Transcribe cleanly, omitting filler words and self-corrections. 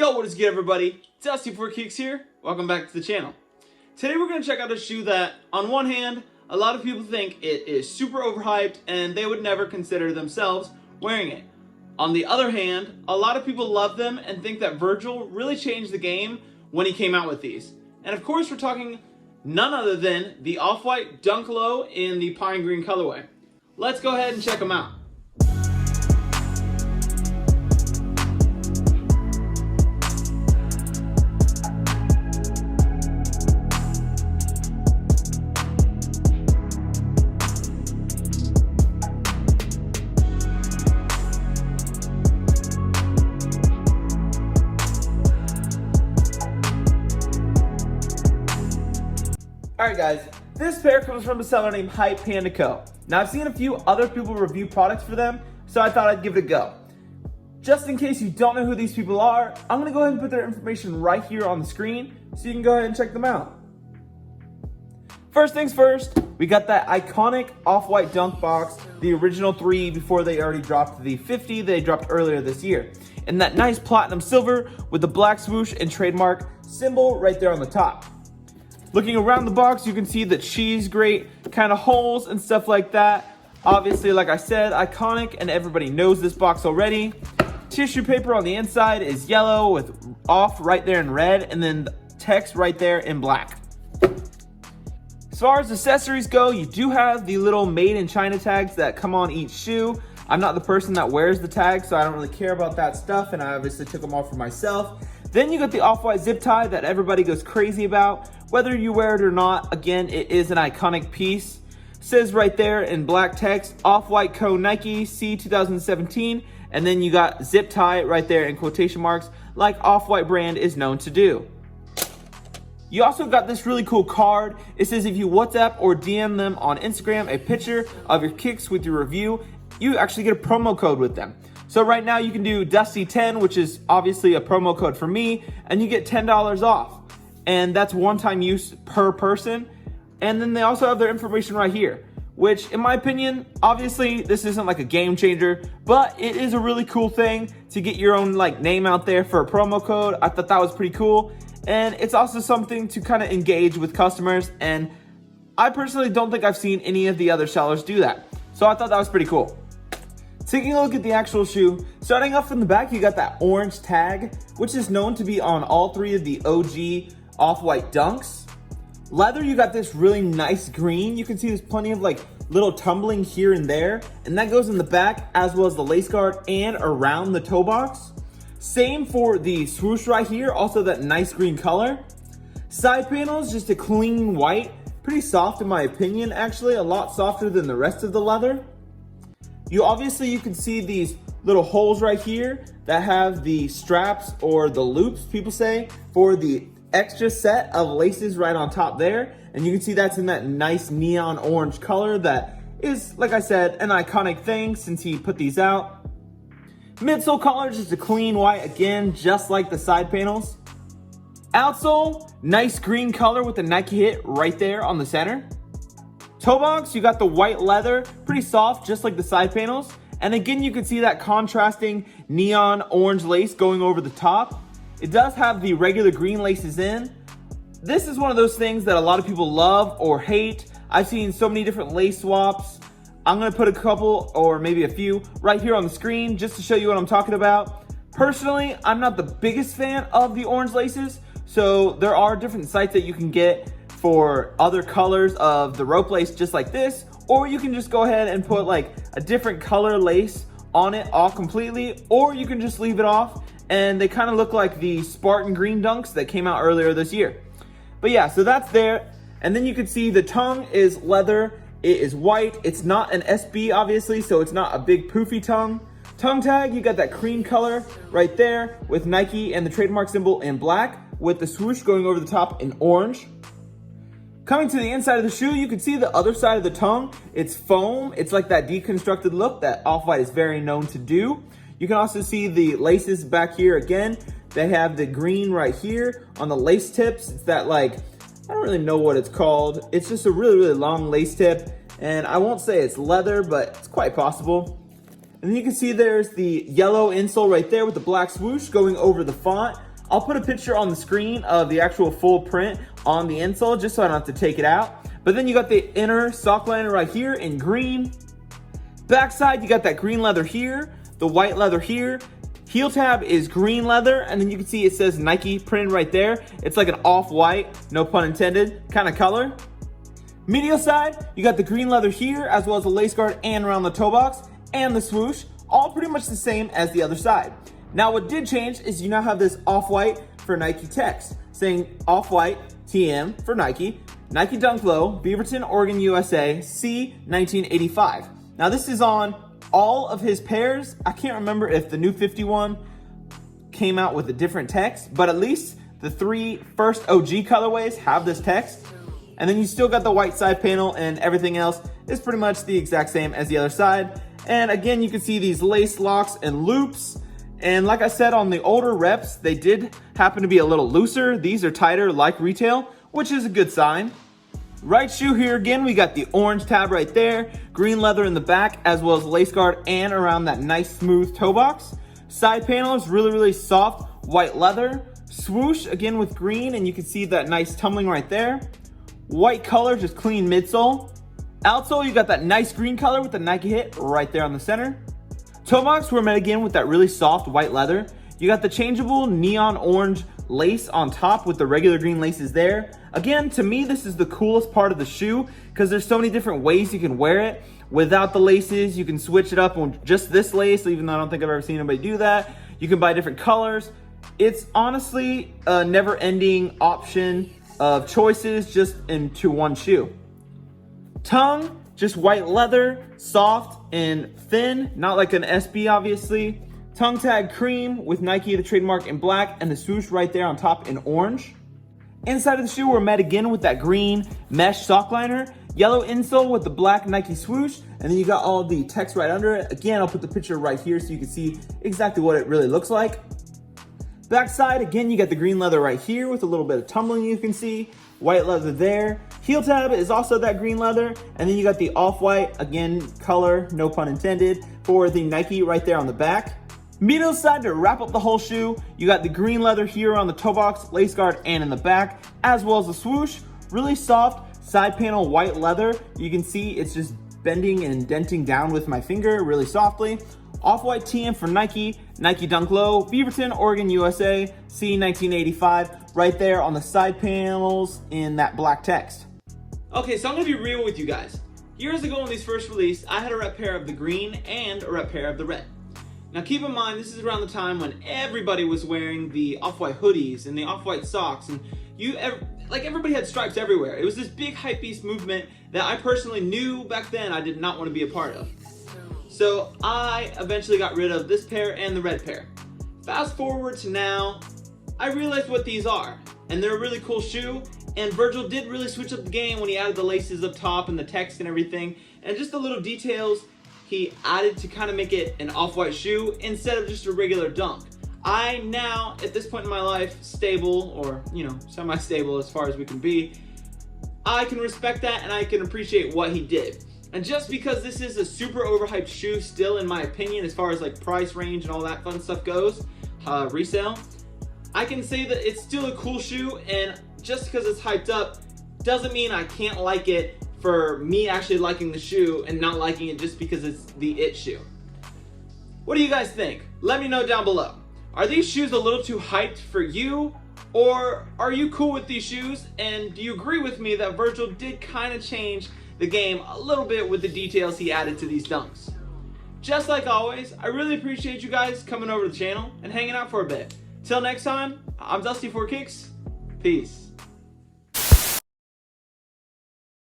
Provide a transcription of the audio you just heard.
Yo, what is good, everybody? Dusty4Kicks here. Welcome back to the channel. Today we're going to check out a shoe that, on one hand, a lot of people think it is super overhyped and they would never consider themselves wearing it. On the other hand, a lot of people love them and think that Virgil really changed the game when he came out with these. And of course, we're talking none other than the Off-White Dunk Low in the pine green colorway. Let's go ahead and check them out. Alright guys, this pair comes from a seller named Hype Panda Co. Now I've seen a few other people review products for them, so I thought I'd give it a go. Just in case you don't know who these people are, I'm going to go ahead and put their information right here on the screen, so you can go ahead and check them out. First things first, we got that iconic Off-White Dunk box, the original 3 before they already dropped the 50 they dropped earlier this year. And that nice platinum silver with the black swoosh and trademark symbol right there on the top. Looking around the box, you can see the cheese grate kind of holes and stuff like that. Obviously, like I said, iconic, and everybody knows this box already. Tissue paper on the inside is yellow with off right there in red, and then the text right there in black. As far as accessories go, you do have the little made in China tags that come on each shoe. I'm not the person that wears the tags, so I don't really care about that stuff, and I obviously took them off for myself. Then you got the Off-White zip tie that everybody goes crazy about. Whether you wear it or not, again, it is an iconic piece. It says right there in black text, Off-White Co. Nike C 2017. And then you got zip tie right there in quotation marks, like Off-White brand is known to do. You also got this really cool card. It says if you WhatsApp or DM them on Instagram a picture of your kicks with your review, you actually get a promo code with them. So right now you can do Dusty10, which is obviously a promo code for me, and you get $10 off. And that's one-time use per person. And then they also have their information right here, which in my opinion, obviously this isn't like a game changer, but it is a really cool thing to get your own like name out there for a promo code. I thought that was pretty cool. And it's also something to kind of engage with customers. And I personally don't think I've seen any of the other sellers do that. So I thought that was pretty cool. Taking a look at the actual shoe, starting off from the back, you got that orange tag, which is known to be on all 3 of the OG Off-White Dunks. Leather, you got this really nice green. You can see there's plenty of like little tumbling here and there, and that goes in the back as well as the lace guard and around the toe box. Same for the swoosh right here, also that nice green color. Side panels, just a clean white, pretty soft in my opinion, actually a lot softer than the rest of the leather. You can see these little holes right here that have the straps or the loops, people say, for the extra set of laces right on top there. And you can see that's in that nice neon orange color that is, like I said, an iconic thing since he put these out. Midsole color is just a clean white, again, just like the side panels. Outsole, nice green color with the Nike hit right there on the center. Toe box, you got the white leather, pretty soft, just like the side panels. And again, you can see that contrasting neon orange lace going over the top. It does have the regular green laces in. This is one of those things that a lot of people love or hate. I've seen so many different lace swaps. I'm gonna put a couple or maybe a few right here on the screen just to show you what I'm talking about. Personally, I'm not the biggest fan of the orange laces, so there are different sites that you can get for other colors of the rope lace just like this, or you can just go ahead and put like a different color lace on it all completely, or you can just leave it off and they kind of look like the Spartan green dunks that came out earlier this year. But yeah, so that's there. And then you can see the tongue is leather, it is white, it's not an SB obviously, so it's not a big poofy tongue. Tongue tag, you got that cream color right there with Nike and the trademark symbol in black with the swoosh going over the top in orange. Coming to the inside of the shoe, you can see the other side of the tongue. It's foam. It's like that deconstructed look that Off-White is very known to do. You can also see the laces back here again. They have the green right here on the lace tips. It's that like, I don't really know what it's called. It's just a really, really long lace tip. And I won't say it's leather, but it's quite possible. And then you can see there's the yellow insole right there with the black swoosh going over the font. I'll put a picture on the screen of the actual full print on the insole just so I don't have to take it out. But then you got the inner sock liner right here in green. Backside, you got that green leather here, the white leather here. Heel tab is green leather, and then you can see it says Nike printed right there. It's like an off-white, no pun intended, kind of color. Medial side, you got the green leather here, as well as the lace guard and around the toe box, and the swoosh, all pretty much the same as the other side. Now what did change is you now have this off-white for Nike text, saying off-white TM for Nike, Nike Dunk Low, Beaverton, Oregon, USA, C 1985. Now this is on all of his pairs. I can't remember if the new 51 came out with a different text, but at least the 3 first OG colorways have this text. And then you still got the white side panel, and everything else is pretty much the exact same as the other side. And again, you can see these lace locks and loops. And like I said, on the older reps, they did happen to be a little looser. These are tighter like retail, which is a good sign. Right shoe here again, we got the orange tab right there, green leather in the back, as well as lace guard and around that nice smooth toe box. Side panel is really soft white leather. Swoosh again with green, and you can see that nice tumbling right there. White color, just clean midsole. Outsole, you got that nice green color with the Nike hit right there on the center. Toe box, we're met again with that really soft white leather. You got the changeable neon orange lace on top with the regular green laces there. Again, to me, this is the coolest part of the shoe because there's so many different ways you can wear it. Without the laces, you can switch it up on just this lace, even though I don't think I've ever seen anybody do that. You can buy different colors. It's honestly a never-ending option of choices just into one shoe. Tongue, just white leather, soft and thin, not like an SB obviously. Tongue tag cream with Nike, the trademark, in black, and the swoosh right there on top in orange. Inside of the shoe, we're met again with that green mesh sock liner, yellow insole with the black Nike swoosh, and then you got all the text right under it. Again, I'll put the picture right here so you can see exactly what it really looks like. Backside, again, you got the green leather right here with a little bit of tumbling you can see. White leather there. Heel tab is also that green leather. And then you got the off-white, again, color, no pun intended, for the Nike right there on the back. Medial side to wrap up the whole shoe, you got the green leather here on the toe box, lace guard, and in the back, as well as the swoosh. Really soft side panel white leather. You can see it's just bending and denting down with my finger really softly. Off-white TM for Nike, Nike Dunk Low, Beaverton, Oregon, USA, C 1985, right there on the side panels in that black text. Okay, so I'm gonna be real with you guys. Years ago when these first released, I had a rep pair of the green and a rep pair of the red. Now keep in mind, this is around the time when everybody was wearing the off-white hoodies and the off-white socks, and everybody had stripes everywhere. It was this big hypebeast movement that I personally knew back then I did not want to be a part of. So I eventually got rid of this pair and the red pair. Fast forward to now, I realized what these are, and they're a really cool shoe, and Virgil did really switch up the game when he added the laces up top and the text and everything, and just the little details he added to kind of make it an off-white shoe instead of just a regular dunk. I now, at this point in my life, stable, or semi-stable as far as we can be, I can respect that and I can appreciate what he did. And just because this is a super overhyped shoe still, in my opinion, as far as like price range and all that fun stuff goes, resale, I can say that it's still a cool shoe, and just because it's hyped up doesn't mean I can't like it for me actually liking the shoe and not liking it just because it's the it shoe. What do you guys think? Let me know down below. Are these shoes a little too hyped for you? Or are you cool with these shoes? And do you agree with me that Virgil did kind of change the game a little bit with the details he added to these dunks? Just like always, I really appreciate you guys coming over to the channel and hanging out for a bit. Till next time, I'm Dusty4Kicks. Peace.